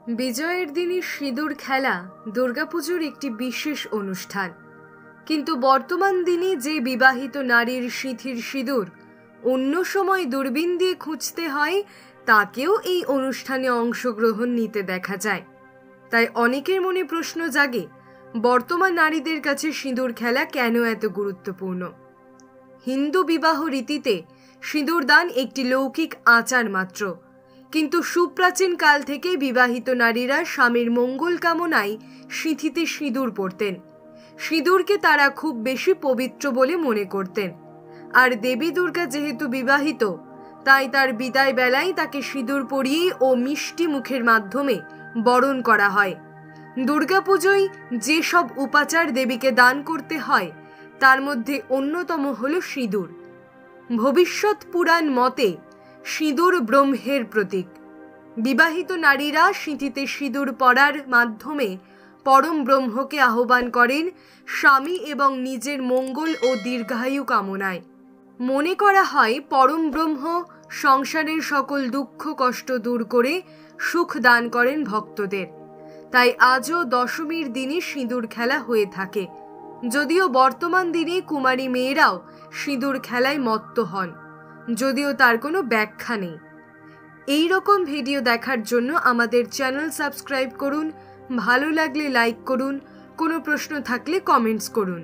বিজয়ের দিনে সিঁদুর খেলা দুর্গাপুজোর একটি বিশেষ অনুষ্ঠান। কিন্তু বর্তমান দিনে যে বিবাহিত নারীর সিঁথির সিঁদুর অন্য সময় দূরবীন দিয়ে খুঁজতে হয়, তাকেও এই অনুষ্ঠানে অংশগ্রহণ নিতে দেখা যায়। তাই অনেকের মনে প্রশ্ন জাগে, বর্তমান নারীদের কাছে সিঁদুর খেলা কেন এত গুরুত্বপূর্ণ? হিন্দু বিবাহ রীতিতে সিঁদুর দান একটি লৌকিক আচার মাত্র, কিন্তু সুপ্রাচীন কাল থেকে বিবাহিত নারীরা স্বামীর মঙ্গল কামনায় সিঁথিতে সিঁদুর পরতেন। সিঁদুরকে তারা খুব বেশি পবিত্র বলে মনে করতেন। আর দেবী দুর্গা যেহেতু বিবাহিত, তাই তার বিদায় বেলায় তাকে সিঁদুর পরিয়ে ও মিষ্টি মুখের মাধ্যমে বরণ করা হয়। দুর্গাপুজোয় যেসব উপাচার দেবীকে দান করতে হয়, তার মধ্যে অন্যতম হল সিঁদুর। ভবিষ্যৎ পুরাণ মতে সিঁদুর ব্রহ্মের প্রতীক। বিবাহিত নারীরা সিঁথিতে সিঁদুর পরার মাধ্যমে পরম ব্রহ্মকে আহ্বান করেন স্বামী এবং নিজের মঙ্গল ও দীর্ঘায়ু কামনায়। মনে করা হয় পরম ব্রহ্ম সংসারের সকল দুঃখ কষ্ট দূর করে সুখ দান করেন ভক্তদের। তাই আজও দশমীর দিনে সিঁদুর খেলা হয়ে থাকে, যদিও বর্তমান দিনে কুমারী মেয়েরাও সিঁদুর খেলায় মত্ত হন, যদিও তার কোনো ব্যাখ্যা নেই। এই রকম ভিডিও দেখার জন্য আমাদের চ্যানেল সাবস্ক্রাইব করুন, ভালো লাগলে লাইক করুন, কোনো প্রশ্ন থাকলে কমেন্টস করুন।